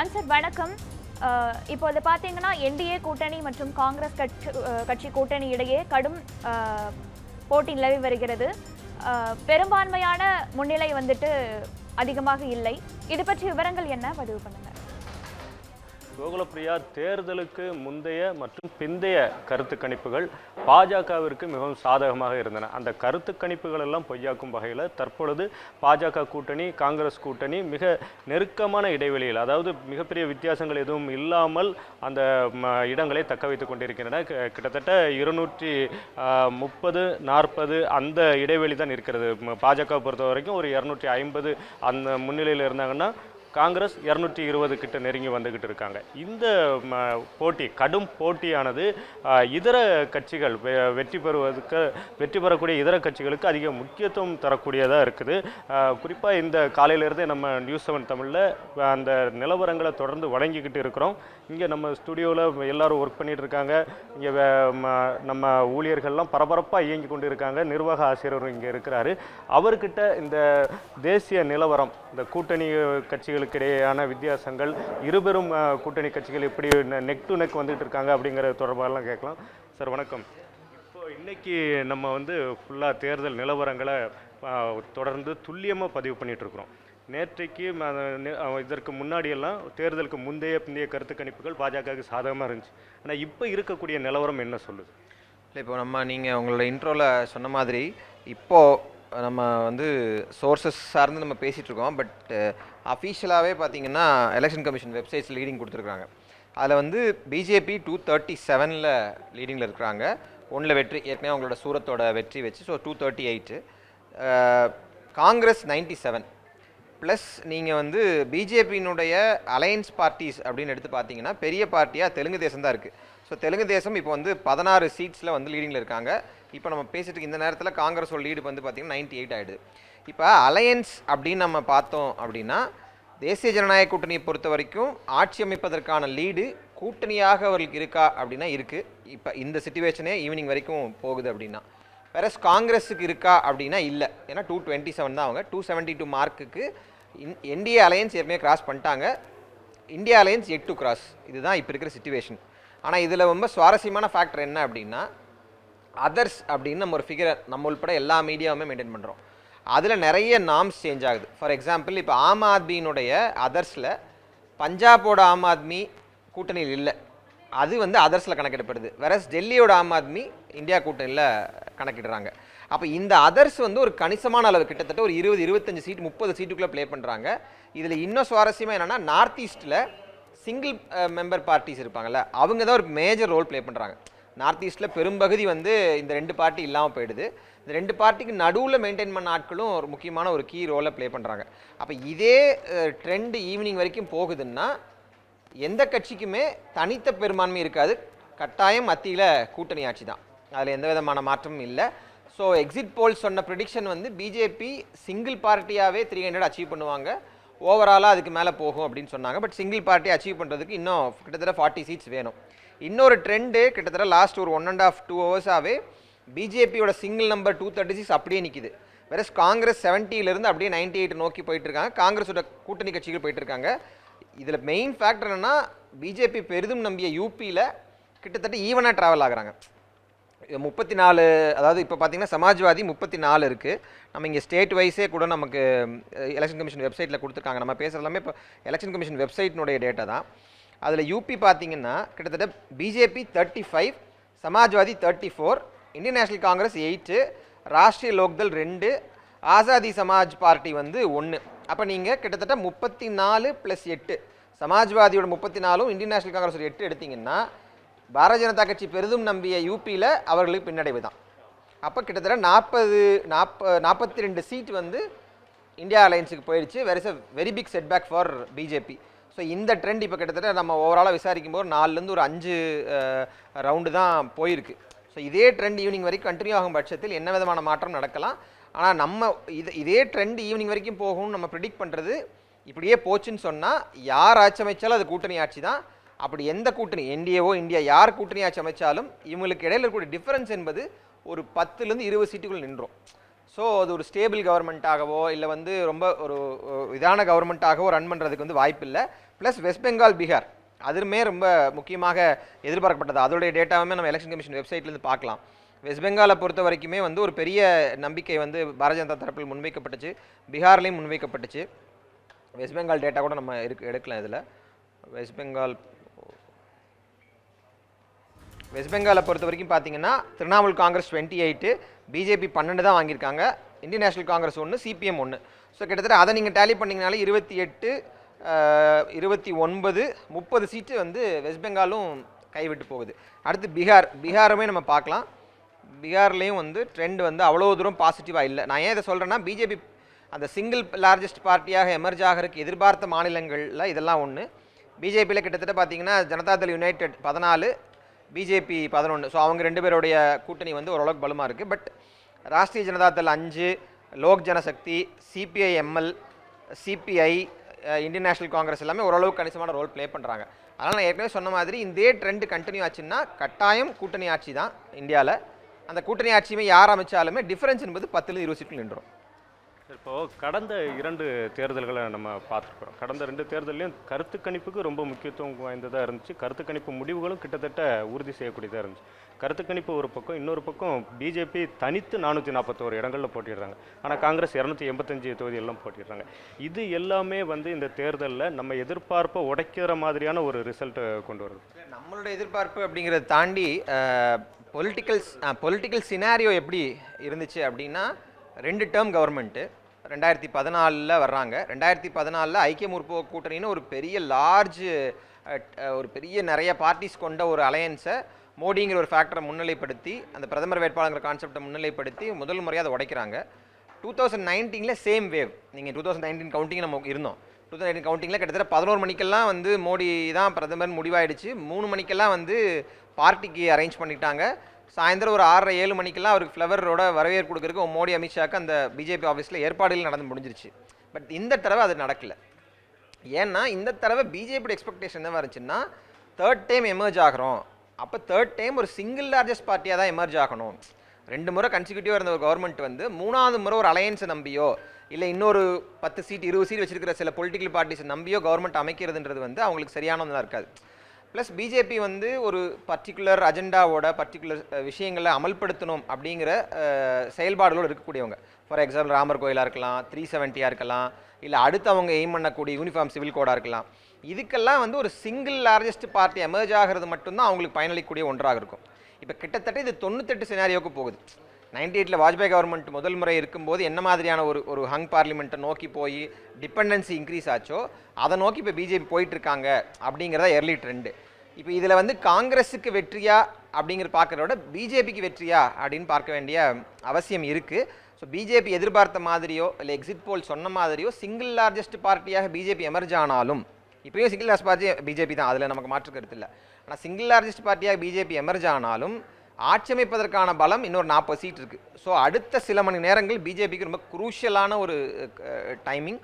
Answer வணக்கம். இப்போது பார்த்தீங்கன்னா என்டிஏ கூட்டணி மற்றும் காங்கிரஸ் கட்சி கூட்டணி இடையே கடும் போட்டி நிலவி வருகிறது. பெரும்பான்மையான முன்னிலை அதிகமாக இல்லை. இது பற்றி விவரங்கள் என்ன பதிவு பண்ணுங்க. கோகுலப்பிரியா, தேர்தலுக்கு முந்தைய மற்றும் பிந்தைய கருத்து கணிப்புகள் பாஜகவிற்கு மிகவும் சாதகமாக இருந்தன. அந்த கருத்து கணிப்புகள் எல்லாம் பொய்யாக்கும் வகையில் தற்பொழுது பாஜக கூட்டணி காங்கிரஸ் கூட்டணி மிக நெருக்கமான இடைவெளியில், அதாவது மிகப்பெரிய வித்தியாசங்கள் எதுவும் இல்லாமல் அந்த இடங்களை தக்க வைத்துக் கொண்டிருக்கின்றன. கிட்டத்தட்ட 230-40 அந்த இடைவெளி தான் இருக்கிறது. பாஜக பொறுத்த வரைக்கும் ஒரு 250 அந்த முன்னிலையில் இருந்தாங்கன்னா காங்கிரஸ் 220 கிட்ட நெருங்கி வந்துகிட்டு இருக்காங்க. இந்த போட்டி, கடும் போட்டியானது இதர கட்சிகள் வெற்றி பெறக்கூடிய இதர கட்சிகளுக்கு அதிக முக்கியத்துவம் தரக்கூடியதாக இருக்குது. குறிப்பாக இந்த காலையிலேருந்தே நம்ம நியூஸ் 7 தமிழில் அந்த நிலவரங்களை தொடர்ந்து வழங்கிக்கிட்டு இருக்கிறோம். இங்கே நம்ம ஸ்டுடியோவில் எல்லாரும் ஒர்க் பண்ணிட்டு இருக்காங்க. இங்கே நம்ம ஊழியர்கள்லாம் பரபரப்பாக இயங்கி கொண்டு இருக்காங்க. நிர்வாக ஆசிரியர் இங்கே இருக்கிறாரு. அவர்கிட்ட இந்த தேசிய நிலவரம், இந்த கூட்டணி கட்சிகளுக்கு இடையேயான வித்தியாசங்கள், இருபெரும் கூட்டணி கட்சிகள் எப்படி நெக் டு நெக் வந்துட்டு இருக்காங்க அப்படிங்கிற தொடர்பாகலாம் கேட்கலாம். சார் வணக்கம். இப்போ இன்னைக்கு நம்ம ஃபுல்லாக தேர்தல் நிலவரங்களை தொடர்ந்து துல்லியமாக பதிவு பண்ணிட்டு இருக்கிறோம். நேற்றைக்கு இதற்கு முன்னாடியெல்லாம் தேர்தலுக்கு முந்தைய கருத்து கணிப்புகள் பாஜகவுக்கு சாதகமாக இருந்துச்சு. ஆனால் இப்போ இருக்கக்கூடிய நிலவரம் என்ன சொல்லுது? இல்லை, இப்போ நீங்கள் உங்களோட இன்ட்ரோவில் சொன்ன மாதிரி இப்போது நம்ம சோர்சஸ் சார்ந்து நம்ம பேசிகிட்டு இருக்கோம். பட் அஃபீஷியலாகவே பார்த்தீங்கன்னா எலெக்ஷன் கமிஷன் வெப்சைட்ஸ் லீடிங் கொடுத்துருக்காங்க. அதில் பிஜேபி 237 லீடிங்கில் இருக்கிறாங்க. 1 வெற்றி, ஏற்கனவே அவங்களோட சூரத்தோட வெற்றி வச்சு, ஸோ 238. காங்கிரஸ் 97 ப்ளஸ் நீங்கள் பிஜேபியினுடைய அலையன்ஸ் பார்ட்டிஸ் அப்படின்னு எடுத்து பார்த்தீங்கன்னா பெரிய பார்ட்டியாக தெலுங்கு தேசம் தான் இருக்குது. ஸோ தெலுங்கு தேசம் இப்போ 16 சீட்ஸில் லீடிங்கில் இருக்காங்க. இப்போ நம்ம பேசிட்டு இந்த நேரத்தில் காங்கிரஸோட லீடு பார்த்தீங்கன்னா 98 ஆகிடுது. இப்போ அலையன்ஸ் அப்படின்னு நம்ம பார்த்தோம் அப்படின்னா, தேசிய ஜனநாயக கூட்டணியை பொறுத்த வரைக்கும் ஆட்சி அமைப்பதற்கான லீடு கூட்டணியாக அவர்களுக்கு இருக்கா அப்படின்னா இருக்குது. இப்போ இந்த சிச்சுவேஷனே ஈவினிங் வரைக்கும் போகுது அப்படின்னா. வேற காங்கிரஸுக்கு இருக்கா அப்படின்னா இல்லை. ஏன்னா 227 தான் அவங்க. 272 மார்க்குக்கு என்டிஏ அலையன்ஸ் ஏற்கனவே கிராஸ் பண்ணிட்டாங்க. India alliance yet to cross. இதுதான் இப்போ இருக்கிற சிச்சுவேஷன். ஆனால் இதில் ரொம்ப சுவாரஸ்யமான ஃபேக்டர் என்ன அப்படின்னா, அதர்ஸ் அப்படின்னு நம்ம ஒரு ஃபிகரை நம்ம உள்பட எல்லா மீடியாவுமே மெயின்டைன் பண்ணுறோம். அதில் நிறைய நார்ம்ஸ் சேஞ்ச் ஆகுது. ஃபார் எக்ஸாம்பிள், இப்போ ஆம் ஆத்மியினுடைய அதர்ஸில் பஞ்சாபோட ஆம் ஆத்மி கூட்டணியில் இல்லை, அது அதர்ஸில் கணக்கிடப்படுது. வேறஸ் டெல்லியோட ஆம் ஆத்மி இந்தியா கூட்டணியில் கணக்கிடுறாங்க. அப்போ இந்த அதர்ஸ் ஒரு கணிசமான அளவு, கிட்டத்தட்ட ஒரு 20-25 சீட் 30 சீட்டுக்குள்ளே ப்ளே பண்ணுறாங்க. இதில் இன்னும் சுவாரஸ்யமாக என்னென்னா, நார்த் ஈஸ்ட்டில் சிங்கிள் மெம்பர் பார்ட்டிஸ் இருப்பாங்கள்ல, அவங்க தான் ஒரு மேஜர் ரோல் ப்ளே பண்ணுறாங்க. நார்த் ஈஸ்ட்டில் பெரும்பகுதி இந்த 2 பார்ட்டி இல்லாமல் போயிடுது. இந்த 2 பார்ட்டிக்கு நடுவில் மெயின்டைன் பண்ண ஆட்களும் ஒரு முக்கியமான ஒரு கீ ரோலை ப்ளே பண்ணுறாங்க. அப்போ இதே ட்ரெண்டு ஈவினிங் வரைக்கும் போகுதுன்னா எந்த கட்சிக்குமே தனித்த பெரும்பான்மை இருக்காது. கட்டாயம் மத்தியில் கூட்டணி ஆட்சி தான், அதில் எந்த விதமான மாற்றமும் இல்லை. ஸோ எக்ஸிட் போல் சொன்ன ப்ரிடிக்ஷன் பிஜேபி சிங்கிள் பார்ட்டியாகவே 300 அச்சீவ் பண்ணுவாங்க, ஓவராலாக அதுக்கு மேலே போகும் அப்படின்னு சொன்னாங்க. பட் சிங்கிள் பார்ட்டி அச்சீவ் பண்ணுறதுக்கு இன்னும் கிட்டத்தட்ட 40 சீட்ஸ் வேணும். இன்னொரு ட்ரெண்டு கிட்டத்தட்ட லாஸ்ட் ஒரு 1.5-2 ஹவர்ஸாகவே பிஜேபியோட சிங்கிள் நம்பர் 236 அப்படியே நிற்கிது. வேற காங்கிரஸ் 70 அப்படியே 98 நோக்கி போயிட்டு இருக்காங்க. காங்கிரஸோட கூட்டணி கட்சிகள் போயிட்டு இருக்காங்க. இதில் மெயின் ஃபேக்டர் என்னென்னா, பிஜேபி பெரிதும் நம்பிய யூபியில் கிட்டத்தட்ட ஈவனாக ட்ராவல் ஆகுறாங்க. 34, அதாவது இப்போ பார்த்தீங்கன்னா சமாஜ்வாதி 34 இருக்குது. நம்ம இங்கே ஸ்டேட் வைஸே கூட நமக்கு எலெக்ஷன் கமிஷன் வெப்சைட்டில் கொடுத்துருக்காங்க. நம்ம பேசுகிற எல்லாமே இப்போ எலெக்ஷன் கமிஷன் வெப்சைட்னுடைய டேட்டா தான். அதில் யூபி பார்த்தீங்கன்னா கிட்டத்தட்ட BJP 35, Samajwadi 34, Indian national Congress 8, Rashtriya Lokdal 2, Azadi Samaj party 1. அப்போ நீங்கள் கிட்டத்தட்ட 34 + 8, சமாஜ்வாதியோட 34, இந்தியன் நேஷனல் காங்கிரஸ் 8 எடுத்திங்கன்னா பாரதிய ஜனதா கட்சி பெரிதும் நம்பிய யூபியில் அவர்களுக்கு பின்னடைவு தான். அப்போ கிட்டத்தட்ட 42 சீட் இந்தியா அலையன்ஸுக்கு போயிடுச்சு. Where is a very big setback for BJP. So இந்த ட்ரெண்ட் இப்போ கிட்டத்தட்ட நம்ம ஓவராலாக விசாரிக்கும் போது 4லேருந்து ஒரு 5 ரவுண்டு தான் போயிருக்கு. ஸோ இதே ட்ரெண்ட் ஈவினிங் வரைக்கும் கண்டினியூ ஆகும் பட்சத்தில் என்ன விதமான மாற்றம் நடக்கலாம். ஆனால் நம்ம இதே ட்ரெண்ட் ஈவினிங் வரைக்கும் போகும்னு நம்ம ப்ரிடிக்ட் பண்ணுறது, இப்படியே போச்சுன்னு சொன்னால் யார் ஆட்சி அமைச்சாலும் அது கூட்டணி ஆட்சி தான். அப்படி எந்த கூட்டணி, என்டிஏவோ இந்தியா யார் கூட்டணி ஆட்சி அமைச்சாலும் இவங்களுக்கு இடையில இருக்கக்கூடிய டிஃபரன்ஸ் என்பது ஒரு 10லேருந்து 20 சீட்டுக்குள் நின்றோம். ஸோ அது ஒரு ஸ்டேபிள் கவர்மெண்ட்டாகவோ இல்லை வந்து ரொம்ப ஒரு இதான கவர்மெண்ட்டாகவோ ரன் பண்ணுறதுக்கு வந்து வாய்ப்பு இல்லை. ப்ளஸ் வெஸ்ட் பெங்கால், பீகார் அதுவுமே ரொம்ப முக்கியமாக எதிர்பார்க்கப்பட்டது. அதோடைய டேட்டாவுமே நம்ம எலெக்ஷன் கமிஷன் வெப்சைட்லேருந்து பார்க்கலாம். வெஸ்ட் பெங்காலை பொறுத்த வரைக்குமே வந்து ஒரு பெரிய நம்பிக்கை வந்து பாரதிய ஜனதா தரப்பில் முன்வைக்கப்பட்டுச்சு, பீகார்லேயும் முன்வைக்கப்பட்டுச்சு. வெஸ்ட் பெங்கால் டேட்டா கூட நம்ம எடுக்கலாம். இதில் வெஸ்ட் பெங்காலை பொறுத்த வரைக்கும் பார்த்தீங்கன்னா திரிணாமுல் காங்கிரஸ் 28, பிஜேபி 12 தான் வாங்கியிருக்காங்க, Indian national Congress 1, CPM 1. So கிட்டத்தட்ட அதை நீங்கள் டேலி பண்ணிங்கனாலே 28, 29, 30 சீட்டு வந்து வெஸ்ட் பெங்காலும் கைவிட்டு போகுது. அடுத்து பீகாருமே நம்ம பார்க்கலாம். பீகார்லேயும் வந்து ட்ரெண்ட் வந்து அவ்வளோ தூரம் பாசிட்டிவாக இல்லை. நான் ஏன் இதை சொல்கிறேன்னா, பிஜேபி அந்த சிங்கிள் லார்ஜஸ்ட் பார்ட்டியாக எமர்ஜ் ஆகிறதுக்கு எதிர்பார்த்த மாநிலங்களில் இதெல்லாம் ஒன்று. பிஜேபியில் கிட்டத்தட்ட பார்த்தீங்கன்னா ஜனதாதள் யுனைடெட் 14, பிஜேபி 11. ஸோ அவங்க 2 பேருடைய கூட்டணி வந்து ஓரளவுக்கு பலமாக இருக்குது. But Rashtriya Janata Dal 5, Lok Janshakti, CBI-ML, CBI, Indian national Congress எல்லாமே ஓரளவுக்கு கணிசமான ரோல் ப்ளே பண்ணுறாங்க. அதனால் நான் ஏற்கனவே சொன்ன மாதிரி இந்த ட்ரெண்ட் கண்டினியூ ஆச்சுன்னா கட்டாயம் கூட்டணி ஆட்சி தான் இந்தியாவில். அந்த கூட்டணி ஆட்சியுமே யார் அமைச்சாலுமே டிஃபரன்ஸ் என்பது 10-20 சீட்டில் நின்றோம். இப்போது கடந்த 2 தேர்தல்களை நம்ம பார்த்துருக்குறோம். கடந்த 2 தேர்தலையும் கருத்து கணிப்புக்கு ரொம்ப முக்கியத்துவம் வாய்ந்ததாக இருந்துச்சு. கருத்து கணிப்பு முடிவுகளும் கிட்டத்தட்ட உறுதி செய்யக்கூடியதாக இருந்துச்சு. கருத்து கணிப்பு ஒரு பக்கம், இன்னொரு பக்கம் பிஜேபி தனித்து 441 இடங்களில் போட்டிடுறாங்க. ஆனால் காங்கிரஸ் 285 தொகுதியெல்லாம் போட்டிடுறாங்க. இது எல்லாமே வந்து இந்த தேர்தலில் நம்ம எதிர்பார்ப்பை உடைக்கிற மாதிரியான ஒரு ரிசல்ட்டை கொண்டு வருது. நம்மளோட எதிர்பார்ப்பு அப்படிங்கிறத தாண்டி பொலிட்டிக்கல் சினாரியோ எப்படி இருந்துச்சு அப்படின்னா, 2 டேர்ம் கவர்மெண்ட்டு 2014 வர்றாங்க. 2014 ஐக்கிய முற்போக்கு கூட்டணின்னு ஒரு பெரிய நிறைய பார்ட்டிஸ் கொண்ட ஒரு அலையன்ஸை மோடிங்கிற ஒரு ஃபேக்டரை முன்னிலைப்படுத்தி, அந்த பிரதமர் வேட்பாளர் கான்செப்டை முன்னிலைப்படுத்தி முதல் முறையாக அதை உடைக்கிறாங்க. 2019 சேம் வேவ். நீங்கள் 2019 கவுண்டிங் நம்ம இருந்தோம். 2019 கவுண்டிங்கில் கிட்டத்தட்ட 11 மணிக்கெல்லாம் வந்து மோடி தான் பிரதமர் முடிவாயிடுச்சு. 3 மணிக்கெல்லாம் வந்து பார்ட்டிக்கு அரேஞ்ச் பண்ணிட்டாங்க. சாயந்தரம் ஒரு 6-7 மணிக்கெல்லாம் அவருக்கு ஃப்ளவரோட வரவேற்பு கொடுக்குறதுக்கு மோடி, அமித்ஷாக்கு அந்த பிஜேபி ஆஃபீஸில் ஏற்பாடுகள் நடந்து முடிஞ்சிருச்சு. பட் இந்த தடவை அது நடக்கலை. ஏன்னா இந்த தடவை பிஜேபியோட எக்ஸ்பெக்டேஷன் என்ன இருந்துச்சுன்னா, 3rd டைம் எமர்ஜ் ஆகிறோம். அப்போ 3rd டைம் ஒரு சிங்கிள் லார்ஜஸ்ட் பார்ட்டியாக தான் எமர்ஜ் ஆகணும். 2 முறை கன்சிக்யூட்டிவாக இருந்த ஒரு கவர்மெண்ட் வந்து 3வது முறை ஒரு அலையன்ஸை நம்பியோ இல்லை இன்னொரு 10 சீட் 20 சீட் வச்சிருக்கிற சில பொலிட்டிக்கல் பார்ட்டிஸை நம்பியோ கவர்மெண்ட் அமைக்கிறதுன்றது வந்து அவங்களுக்கு சரியானதாக இருக்காது. ப்ளஸ் பிஜேபி வந்து ஒரு பர்டிகுலர் அஜெண்டாவோட பர்டிகுலர் விஷயங்களை அமல்படுத்தணும் அப்படிங்கிற செயல்பாடுகளோடு இருக்கக்கூடியவங்க. ஃபார் எக்ஸாம்பிள் ராமர் கோயிலாக இருக்கலாம், 370 இருக்கலாம், இல்லை அடுத்து அவங்க எய்ம் பண்ணக்கூடிய யூனிஃபார்ம் சிவில் கோடாக இருக்கலாம். இதுக்கெல்லாம் வந்து ஒரு சிங்கிள் லார்ஜஸ்ட் பார்ட்டி எமர்ஜ் ஆகிறது மட்டும்தான் அவங்களுக்கு பயனளிக்கக்கூடிய ஒன்றாக இருக்கும். இப்போ கிட்டத்தட்ட இது 98 சினாரியோவுக்கு போகுது. 98 வாஜ்பாய் கவர்மெண்ட் முதல் முறை இருக்கும்போது என்ன மாதிரியான ஒரு ஹங் பார்லிமெண்ட்டை நோக்கி போய் டிபெண்டன்சி இன்க்ரீஸ் ஆச்சோ அதை நோக்கி இப்போ பிஜேபி போயிட்டுருக்காங்க அப்படிங்கிறத எர்லி ட்ரெண்டு. இப்போ இதில் வந்து காங்கிரஸுக்கு வெற்றியா அப்படிங்கிறத பார்க்குறத விட பிஜேபிக்கு வெற்றியா அப்படின்னு பார்க்க வேண்டிய அவசியம் இருக்குது. ஸோ பிஜேபி எதிர்பார்த்த மாதிரியோ இல்லை எக்ஸிட் போல் சொன்ன மாதிரியோ சிங்கிள் லார்ஜஸ்ட் பார்ட்டியாக பிஜேபி எமர்ஜ் ஆனாலும், இப்போயும் சிங்கிள் லார்ஜஸ்ட் பார்ட்டி பிஜேபி தான், அதில் நமக்கு மாற்று கருத்து இல்லை. ஆனால் சிங்கிள் லார்ஜஸ்ட் பார்ட்டியாக பிஜேபி எமர்ஜ் ஆனாலும் ஆட்சி அமைப்பதற்கான பலம் இன்னொரு 40 சீட் இருக்குது. ஸோ அடுத்த சில மணி நேரங்கள் பிஜேபிக்கு ரொம்ப குரூஷியலான ஒரு டைமிங்.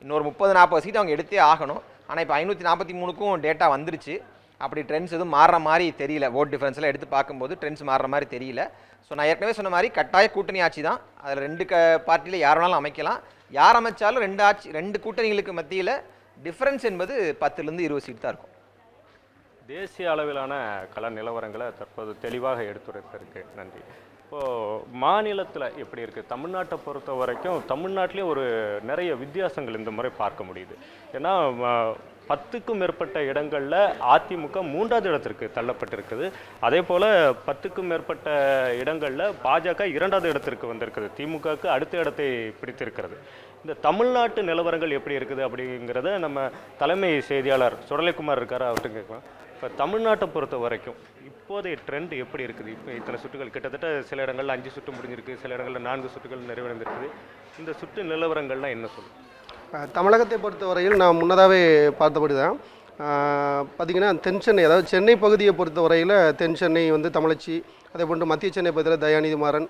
இன்னொரு 30-40 சீட் அவங்க எடுத்தே ஆகணும். ஆனால் இப்போ 543க்கும் டேட்டா வந்துருச்சு. அப்படி ட்ரெண்ட்ஸ் எதுவும் மாறுற மாதிரி தெரியல. ஓட் டிஃபரன்ஸ்லாம் எடுத்து பார்க்கும்போது ட்ரெண்ட்ஸ் மாறுற மாதிரி தெரியல. ஸோ நான் ஏற்கனவே சொன்ன மாதிரி கட்டாய கூட்டணி ஆட்சி தான். அதில் 2 பார்ட்டியில் யார் வேணாலும் அமைக்கலாம். யார் அமைச்சாலும் 2 கூட்டணிகளுக்கு மத்தியில் டிஃபரன்ஸ் என்பது 10-20 சீட் தான் இருக்கும். தேசிய அளவிலான கள நிலவரங்களை தற்போது தெளிவாக எடுத்துரைத்திருக்கு. நன்றி. இப்போது மாநிலத்தில் எப்படி இருக்குது? தமிழ்நாட்டை பொறுத்த வரைக்கும் தமிழ்நாட்டிலே ஒரு நிறைய வித்தியாசங்கள் இந்த முறை பார்க்க முடியுது. ஏன்னா 10க்கும் மேற்பட்ட இடங்களில் அதிமுக 3வது இடத்திற்கு தள்ளப்பட்டிருக்குது. அதே போல் 10க்கும் மேற்பட்ட இடங்களில் பாஜக 2வது இடத்திற்கு வந்திருக்குது. திமுகவுக்கு அடுத்த இடத்தை பிடித்திருக்கிறது. இந்த தமிழ்நாட்டு நிலவரங்கள் எப்படி இருக்குது அப்படிங்கிறத நம்ம தலைமை செய்தியாளர் சுடலைக்குமார் இருக்கார், அவர்கிட்ட கேட்கலாம். இப்போ தமிழ்நாட்டை பொறுத்த வரைக்கும் இப்போதைய ட்ரெண்ட் எப்படி இருக்குது? இப்போ இத்தனை சுட்டுகள் கிட்டத்தட்ட சில இடங்களில் 5 சுட்டு முடிஞ்சிருக்கு, சில இடங்களில் 4 சுட்டுகள் நிறைவடைந்திருக்குது. இந்த சுட்டு நிலவரங்கள்லாம் என்ன சொல்லுங்கள்? தமிழகத்தை பொறுத்தவரையில் நாம் முன்னதாகவே பார்த்தபடி தான் பார்த்திங்கன்னா தென் சென்னை, அதாவது சென்னை பகுதியை பொறுத்த வரையில் தென் சென்னை வந்து தமிழச்சி, அதே போன்று மத்திய சென்னை பகுதியில் தயாநிதி மாறன்,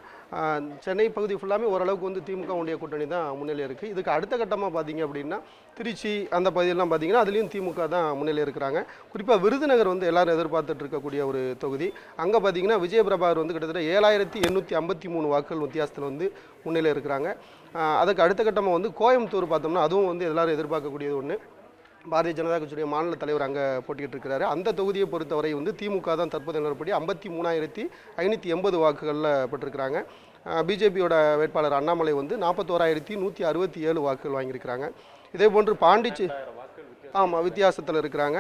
சென்னை பகுதி ஃபுல்லாமே ஓரளவுக்கு வந்து திமுக ஒன்றிய கூட்டணி தான் முன்னிலை இருக்குது. இதுக்கு அடுத்த கட்டமாக பார்த்திங்க அப்படின்னா திருச்சி அந்த பகுதியெல்லாம் பார்த்திங்கன்னா அதுலேயும் திமுக தான் முன்னிலை இருக்கிறாங்க. குறிப்பாக விருதுநகர் வந்து எல்லோரும் எதிர்பார்த்துட்டு இருக்கக்கூடிய ஒரு தொகுதி. அங்கே பார்த்திங்கன்னா விஜயபிரபாகர் வந்து கிட்டத்தட்ட 7853 வாக்குகள் வித்தியாசத்தில் வந்து முன்னிலை இருக்கிறாங்க. அதுக்கு அடுத்த கட்டமாக வந்து கோயம்புத்தூர் பார்த்தோம்னா அதுவும் வந்து எல்லோரும் எதிர்பார்க்கக்கூடியது ஒன்று. பாரதிய ஜனதா கட்சியுடைய மாநில தலைவர் அங்கே போட்டிக்கிட்டு இருக்கிறாரு. அந்த தொகுதியை பொறுத்தவரை வந்து திமுக தான் தற்போதைய நிலப்படி 53,580 வாக்குகளில் பெற்றிருக்கிறாங்க. பிஜேபியோட வேட்பாளர் அண்ணாமலை வந்து 41,167 வாக்குகள் வாங்கியிருக்கிறாங்க. இதே போன்று ஆமாம் வித்தியாசத்தில் இருக்கிறாங்க.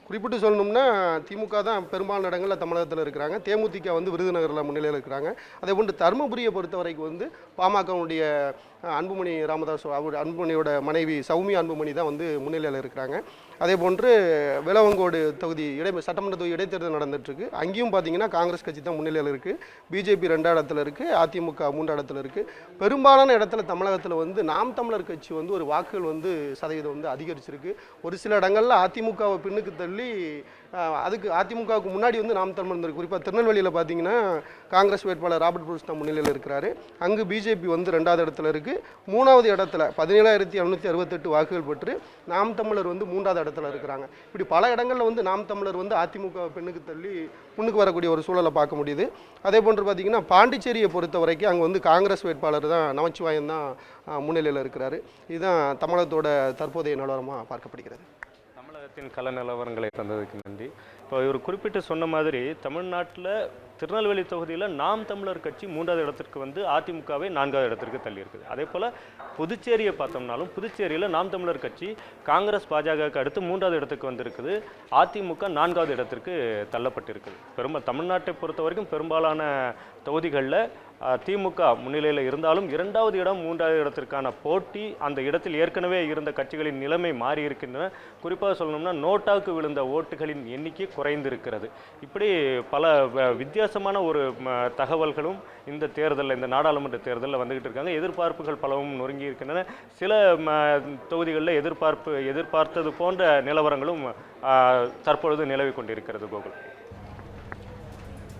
குறிப்பிட்டு சொல்லணும்னா திமுக தான் பெரும்பாலான இடங்களில் தமிழகத்தில் இருக்கிறாங்க. தேமுதிக வந்து விருதுநகரில் முன்னிலையில் இருக்கிறாங்க. அதே போன்று தருமபுரியை பொறுத்த வரைக்கும் வந்து பாமகவுடைய அன்புமணி ராமதாஸ், அவர் அன்புமணியோட மனைவி சௌமியா அன்புமணி தான் வந்து முன்னிலையில் இருக்கிறாங்க. அதே போன்று விளவங்கோடு தொகுதி சட்டமன்ற தொகுதி இடைத்தேர்தல் நடந்துட்டுருக்கு. அங்கேயும் பார்த்தீங்கன்னா காங்கிரஸ் கட்சி தான் முன்னிலையில் இருக்குது. பிஜேபி 2 இடத்துல இருக்குது, அதிமுக 3 இடத்துல இருக்குது. பெரும்பாலான இடத்துல தமிழகத்தில் வந்து நாம் தமிழர் கட்சி வந்து ஒரு வாக்குகள் வந்து சதவீதம் வந்து அதிகரிச்சிருக்கு. ஒரு சில இடங்களில் அதிமுகவை பின்னுக்கு தள்ளி அதுக்கு அதிமுகவுக்கு முன்னாடி வந்து நாம் தமிழர் இருந்திருக்கு. குறிப்பாக திருநெல்வேலியில் பார்த்தீங்கன்னா காங்கிரஸ் வேட்பாளர் ராபர்ட் புருஷ் தான் முன்னிலையில் இருக்கிறாரு. அங்கு பிஜேபி வந்து 2வது இடத்துல இருக்குது. 3வது இடத்துல 17,768 வாக்குகள் பெற்று நாம் தமிழர் வந்து 3வது இடத்துல இருக்கிறாங்க. இப்படி பல இடங்களில் வந்து நாம் தமிழர் வந்து அதிமுக பின்னுக்கு தள்ளி முன்னுக்கு வரக்கூடிய ஒரு சூழலை பார்க்க முடியுது. அதே போன்று பார்த்தீங்கன்னா பாண்டிச்சேரியை பொறுத்த வரைக்கும் அங்கே வந்து காங்கிரஸ் வேட்பாளர் தான் நமச்சிவாயம் தான் முன்னிலையில் இருக்கிறாரு. இதுதான் தமிழகத்தோட தற்போதைய நிலவரமாக பார்க்கப்படுகிறது. தமிழகத்தின் கள நிலவரங்களை தந்ததுக்கு நன்றி. இப்போ இவர் குறிப்பிட்டு சொன்ன மாதிரி தமிழ்நாட்டில் திருநெல்வேலி தொகுதியில் நாம் தமிழர் கட்சி 3வது இடத்திற்கு வந்து அதிமுகவை 4வது இடத்திற்கு தள்ளி இருக்குது. அதே போல் புதுச்சேரியை பார்த்தோம்னாலும் புதுச்சேரியில் நாம் தமிழர் கட்சி காங்கிரஸ் பாஜகவுக்கு அடுத்து 3வது இடத்துக்கு வந்திருக்குது. அதிமுக 4வது இடத்திற்கு தள்ளப்பட்டிருக்குது. தமிழ்நாட்டை பொறுத்த வரைக்கும் பெரும்பாலான தொகுதிகளில் திமுக முன்னிலையில் இருந்தாலும் 2வது இடம் 3வது இடத்திற்கான போட்டி அந்த இடத்தில் ஏற்கனவே இருந்த கட்சிகளின் நிலைமை மாறி இருக்கின்றன. குறிப்பாக சொல்லணும்னா நோட்டாவுக்கு விழுந்த ஓட்டுகளின் எண்ணிக்கை குறைந்திருக்கிறது. இப்படி பல வித்தியாசமான ஒரு தகவல்களும் இந்த தேர்தலில், இந்த நாடாளுமன்ற தேர்தலில் வந்துகிட்டு இருக்காங்க. எதிர்பார்ப்புகள் பலவும் நொறுங்கி இருக்கின்றன. சில தொகுதிகளில் எதிர்பார்த்தது போன்ற நிலவரங்களும் தற்பொழுது நிலவி கொண்டிருக்கிறது. கோகுல்.